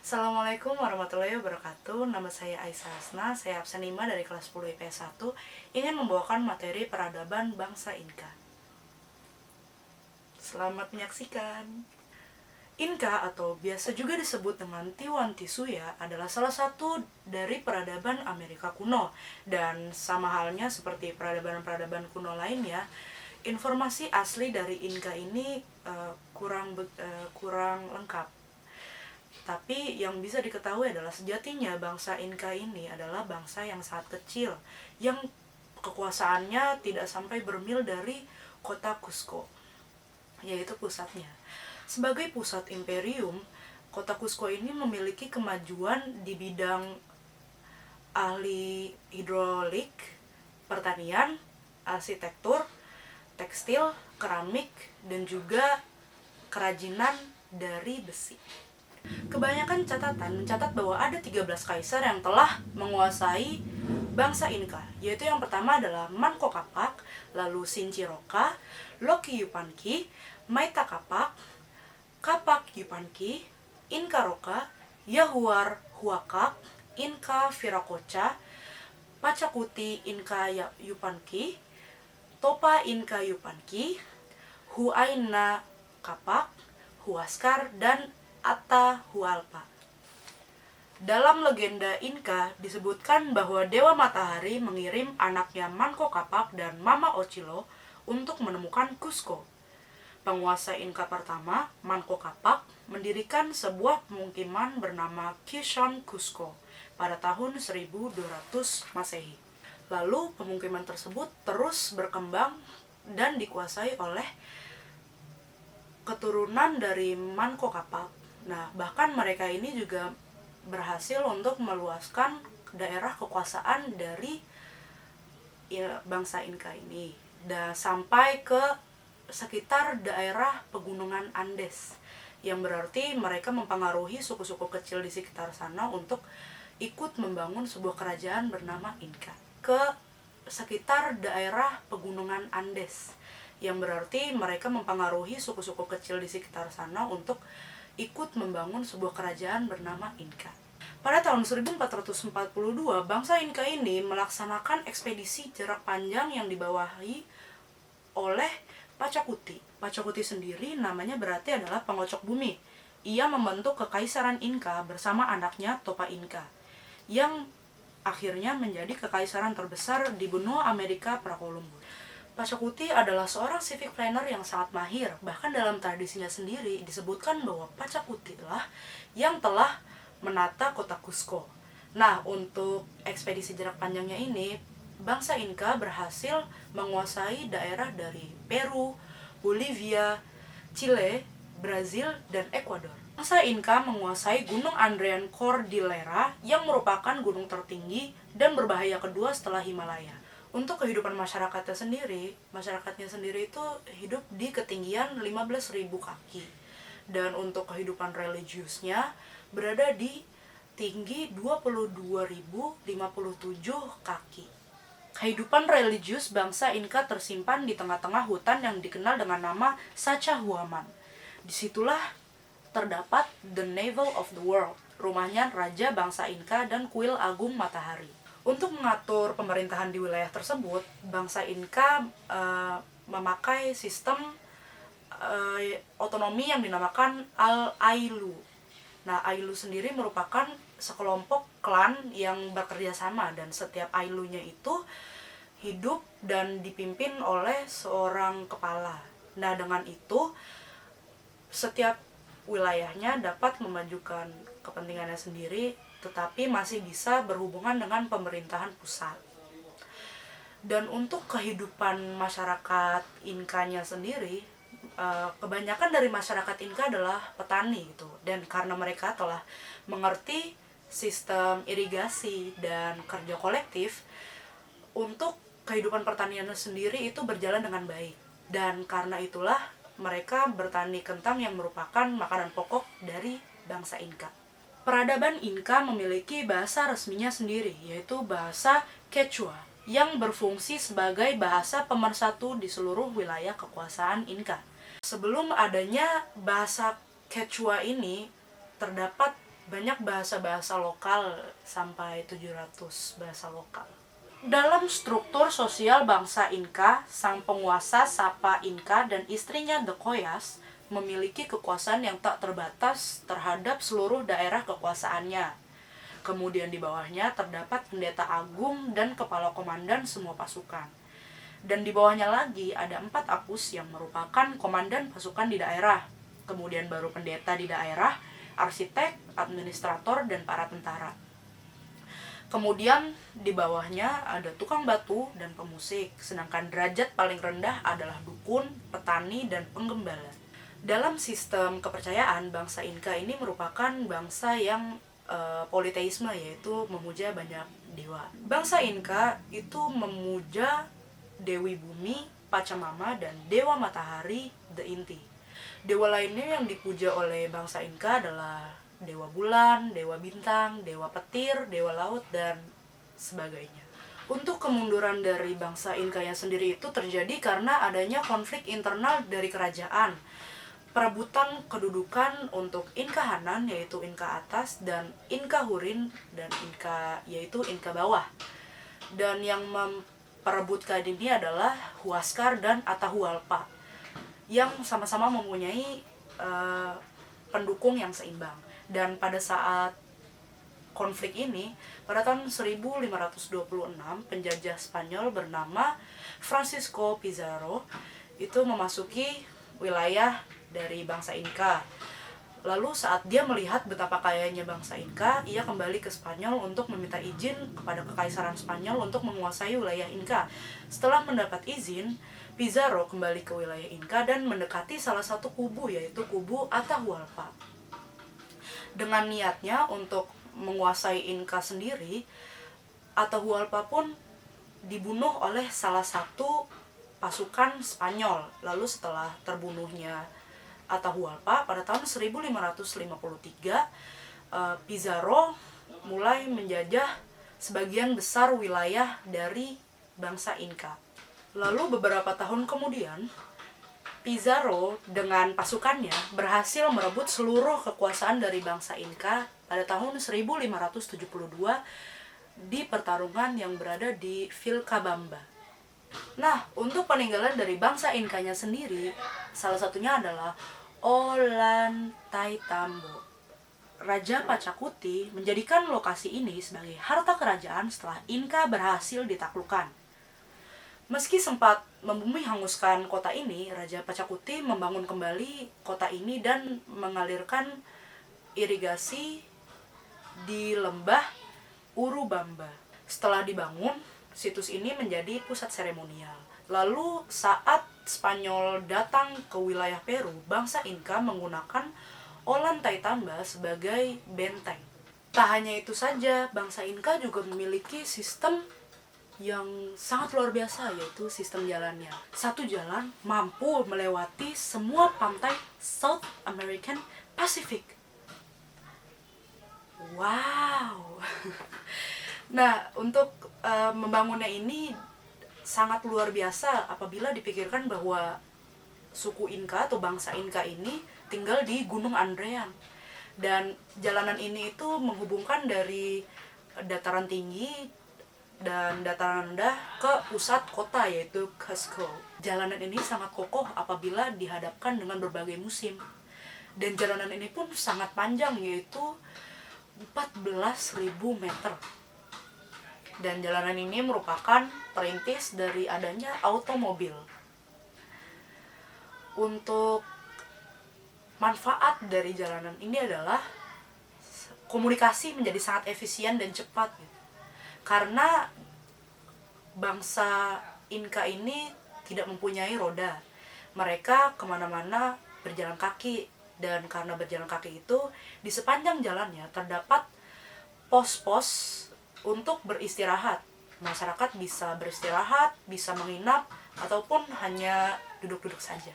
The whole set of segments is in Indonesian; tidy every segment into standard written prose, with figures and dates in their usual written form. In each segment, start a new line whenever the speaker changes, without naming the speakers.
Assalamualaikum warahmatullahi wabarakatuh. Nama saya Aisyah Hasna, saya absen 5 dari kelas 10 IPS 1, ingin membawakan materi peradaban bangsa Inka. Selamat menyaksikan. Inka atau biasa juga disebut dengan Tiwantisuya adalah salah satu dari peradaban Amerika kuno, dan sama halnya seperti peradaban-peradaban kuno lainnya, informasi asli dari Inka ini kurang lengkap. Tapi yang bisa diketahui adalah sejatinya bangsa Inka ini adalah bangsa yang sangat kecil, yang kekuasaannya tidak sampai bermil dari kota Cusco, yaitu pusatnya. Sebagai pusat imperium, kota Cusco ini memiliki kemajuan di bidang ahli hidrolik, pertanian, arsitektur, tekstil, keramik, dan juga kerajinan dari besi. Kebanyakan catatan mencatat bahwa ada 13 kaisar yang telah menguasai bangsa Inka, yaitu yang pertama adalah Manco Capac, lalu Sinchiroca, Loki Yupanqui, Maita Capac, Capac Yupanqui, Inca Roca, Yahuar Huacac, Inca Viracocha, Pachacuti Inca Yupanqui, Topa Inca Yupanqui, Huayna Capac, Huascar, dan Atahualpa. Dalam legenda Inka disebutkan bahwa Dewa Matahari mengirim anaknya Manco Capac dan Mama Ochilo untuk menemukan Cusco. Penguasa Inka pertama, Manco Capac, mendirikan sebuah pemukiman bernama Quezon Cusco pada tahun 1200 Masehi. Lalu pemukiman tersebut terus berkembang dan dikuasai oleh keturunan dari Manco Capac. Nah, bahkan mereka ini juga berhasil untuk meluaskan daerah kekuasaan dari bangsa Inka ini, dan sampai ke sekitar daerah pegunungan Andes, yang berarti mereka mempengaruhi suku-suku kecil di sekitar sana untuk ikut membangun sebuah kerajaan bernama Inka. Ke sekitar daerah pegunungan Andes, yang berarti mereka mempengaruhi suku-suku kecil di sekitar sana untuk ikut membangun sebuah kerajaan bernama Inka. Pada tahun 1442, bangsa Inka ini melaksanakan ekspedisi jarak panjang yang dibawahi oleh Pachacuti. Pachacuti sendiri namanya berarti adalah pengocok bumi. Ia membentuk kekaisaran Inka bersama anaknya Topa Inca, yang akhirnya menjadi kekaisaran terbesar di benua Amerika Prakolumbus. Pachacuti adalah seorang civic planner yang sangat mahir. Bahkan dalam tradisinya sendiri disebutkan bahwa Pachacuti lah yang telah menata kota Cusco. Nah, untuk ekspedisi jarak panjangnya ini, bangsa Inka berhasil menguasai daerah dari Peru, Bolivia, Chile, Brazil, dan Ekuador. Bangsa Inka menguasai Gunung Andean Cordillera yang merupakan gunung tertinggi dan berbahaya kedua setelah Himalaya. Untuk kehidupan masyarakatnya sendiri itu hidup di ketinggian 15.000 kaki. Dan untuk kehidupan religiusnya berada di tinggi 22.057 kaki. Kehidupan religius bangsa Inka tersimpan di tengah-tengah hutan yang dikenal dengan nama Sacsayhuaman. Disitulah terdapat The Navel of the World, rumahnya Raja bangsa Inka dan kuil Agung Matahari. Untuk mengatur pemerintahan di wilayah tersebut, bangsa Inka memakai sistem otonomi yang dinamakan Al-Ailu. Nah, Ailu sendiri merupakan sekelompok klan yang bekerja sama, dan setiap Ailunya itu hidup dan dipimpin oleh seorang kepala. Nah, dengan itu setiap wilayahnya dapat memajukan kepentingannya sendiri, tetapi masih bisa berhubungan dengan pemerintahan pusat. Dan untuk kehidupan masyarakat Inkanya sendiri, kebanyakan dari masyarakat Inka adalah petani gitu. Dan karena mereka telah mengerti sistem irigasi dan kerja kolektif, untuk kehidupan pertanian sendiri itu berjalan dengan baik. Dan karena itulah mereka bertani kentang yang merupakan makanan pokok dari bangsa Inka. Peradaban Inka memiliki bahasa resminya sendiri, yaitu bahasa Quechua, yang berfungsi sebagai bahasa pemersatu di seluruh wilayah kekuasaan Inka. Sebelum adanya bahasa Quechua ini, terdapat banyak bahasa-bahasa lokal sampai 700 bahasa lokal. Dalam struktur sosial bangsa Inka, sang penguasa Sapa Inka dan istrinya The Koyas memiliki kekuasaan yang tak terbatas terhadap seluruh daerah kekuasaannya. Kemudian di bawahnya terdapat pendeta agung dan kepala komandan semua pasukan. Dan di bawahnya lagi ada 4 apus yang merupakan komandan pasukan di daerah. Kemudian baru pendeta di daerah, arsitek, administrator, dan para tentara. Kemudian di bawahnya ada tukang batu dan pemusik, sedangkan derajat paling rendah adalah dukun, petani, dan penggembala. Dalam sistem kepercayaan, bangsa Inka ini merupakan bangsa yang politeisme, yaitu memuja banyak dewa. Bangsa Inka itu memuja Dewi Bumi, Pachamama, dan Dewa Matahari, The Inti. Dewa lainnya yang dipuja oleh bangsa Inka adalah Dewa Bulan, Dewa Bintang, Dewa Petir, Dewa Laut, dan sebagainya. Untuk kemunduran dari bangsa Inka yang sendiri itu terjadi karena adanya konflik internal dari kerajaan. Perebutan kedudukan untuk Inka Hanan, yaitu Inka atas, dan Inka Hurin, dan Inka, yaitu Inka bawah. Dan yang memperebutkan ini adalah Huascar dan Atahualpa, yang sama-sama mempunyai pendukung yang seimbang. Dan pada saat konflik ini, pada tahun 1526, penjajah Spanyol bernama Francisco Pizarro itu memasuki wilayah dari bangsa Inka. Lalu saat dia melihat betapa kayanya bangsa Inka, ia kembali ke Spanyol untuk meminta izin kepada Kekaisaran Spanyol untuk menguasai wilayah Inka. Setelah mendapat izin, Pizarro kembali ke wilayah Inka dan mendekati salah satu kubu, yaitu kubu Atahualpa. Dengan niatnya untuk menguasai Inka sendiri, Atahualpa pun dibunuh oleh salah satu pasukan Spanyol. Lalu setelah terbunuhnya Atahualpa pada tahun 1553, Pizarro mulai menjajah sebagian besar wilayah dari bangsa Inka. Lalu beberapa tahun kemudian, Pizarro dengan pasukannya berhasil merebut seluruh kekuasaan dari bangsa Inka pada tahun 1572 di pertarungan yang berada di Vilcabamba. Nah, untuk peninggalan dari bangsa Inkanya sendiri, salah satunya adalah Ollantaytambo. Raja Pachacuti menjadikan lokasi ini sebagai harta kerajaan setelah Inka berhasil ditaklukkan. Meski sempat membumi hanguskan kota ini, Raja Pachacuti membangun kembali kota ini dan mengalirkan irigasi di lembah Urubamba. Setelah dibangun, situs ini menjadi pusat seremonial. Lalu saat Spanyol datang ke wilayah Peru, bangsa Inka menggunakan Ollantaytambo sebagai benteng. Tak hanya itu saja, bangsa Inka juga memiliki sistem yang sangat luar biasa, yaitu sistem jalannya. Satu jalan mampu melewati semua pantai South American Pacific. Wow. Nah, untuk membangunnya ini sangat luar biasa apabila dipikirkan bahwa suku Inka atau bangsa Inka ini tinggal di Gunung Andrean. Dan jalanan ini itu menghubungkan dari dataran tinggi dan dataran rendah ke pusat kota, yaitu Cusco. Jalanan ini sangat kokoh apabila dihadapkan dengan berbagai musim. Dan jalanan ini pun sangat panjang, yaitu 14.000 meter. Dan jalanan ini merupakan perintis dari adanya automobil. Untuk manfaat dari jalanan ini adalah komunikasi menjadi sangat efisien dan cepat. Karena bangsa Inka ini tidak mempunyai roda. Mereka kemana-mana berjalan kaki. Dan karena berjalan kaki itu, di sepanjang jalannya terdapat pos-pos untuk beristirahat. Masyarakat bisa beristirahat, bisa menginap, ataupun hanya duduk-duduk saja.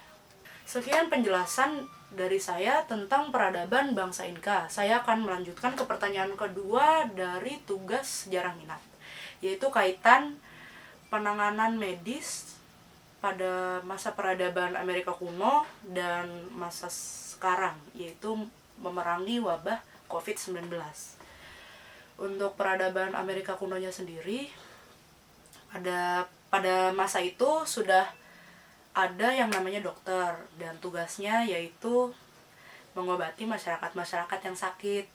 Sekian penjelasan dari saya tentang peradaban bangsa Inka. Saya akan melanjutkan ke pertanyaan kedua dari tugas sejarah minat, yaitu kaitan penanganan medis pada masa peradaban Amerika kuno dan masa sekarang, yaitu memerangi wabah COVID-19. Untuk peradaban Amerika kunonya sendiri, pada masa itu sudah ada yang namanya dokter, dan tugasnya yaitu mengobati masyarakat-masyarakat yang sakit.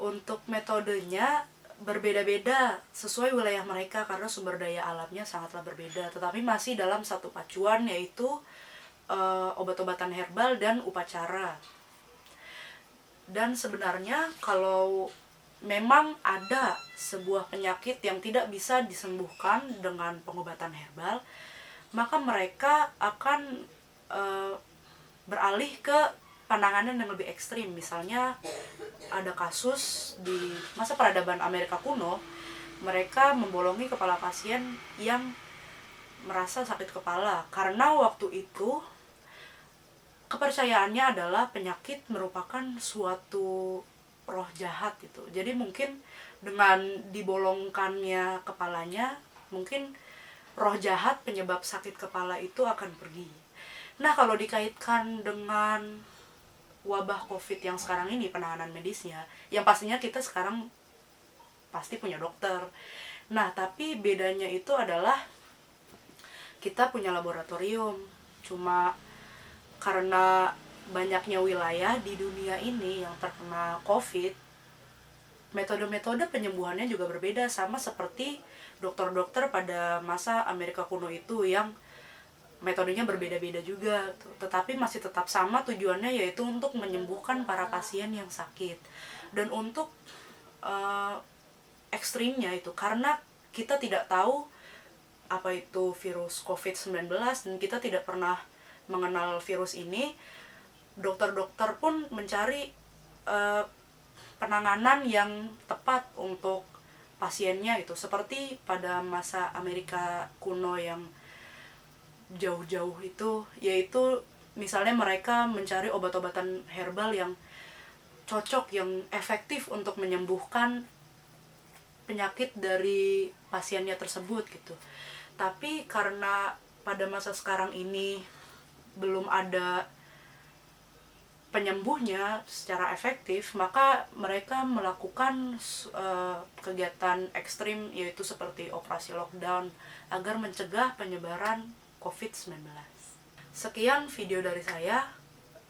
Untuk metodenya berbeda-beda sesuai wilayah mereka karena sumber daya alamnya sangatlah berbeda, tetapi masih dalam satu pacuan, yaitu obat-obatan herbal dan upacara. Dan sebenarnya kalau memang ada sebuah penyakit yang tidak bisa disembuhkan dengan pengobatan herbal, maka mereka akan beralih ke penanganan yang lebih ekstrim. Misalnya ada kasus di masa peradaban Amerika kuno, mereka membolongi kepala pasien yang merasa sakit kepala karena waktu itu kepercayaannya adalah penyakit merupakan suatu roh jahat gitu. Jadi mungkin dengan dibolongkannya kepalanya, mungkin roh jahat penyebab sakit kepala itu akan pergi. Nah, kalau dikaitkan dengan wabah COVID yang sekarang ini, penanganan medisnya, yang pastinya kita sekarang pasti punya dokter. Nah, tapi bedanya itu adalah kita punya laboratorium. Cuma karena banyaknya wilayah di dunia ini yang terkena COVID, metode-metode penyembuhannya juga berbeda, sama seperti dokter-dokter pada masa Amerika kuno itu yang metodenya berbeda-beda juga, tetapi masih tetap sama tujuannya, yaitu untuk menyembuhkan para pasien yang sakit. Dan untuk ekstrimnya itu karena kita tidak tahu apa itu virus COVID-19 dan kita tidak pernah mengenal virus ini, dokter-dokter pun mencari penanganan yang tepat untuk pasiennya itu, seperti pada masa Amerika kuno yang jauh-jauh itu, yaitu misalnya mereka mencari obat-obatan herbal yang cocok, yang efektif untuk menyembuhkan penyakit dari pasiennya tersebut gitu. Tapi karena pada masa sekarang ini belum ada penyembuhnya secara efektif, maka mereka melakukan kegiatan ekstrim, yaitu seperti operasi lockdown agar mencegah penyebaran COVID-19. Sekian video dari saya,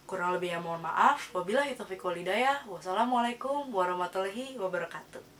kurang lebihnya mohon maaf. Wabillahi taufiq wal hidayah. Wassalamualaikum warahmatullahi wabarakatuh.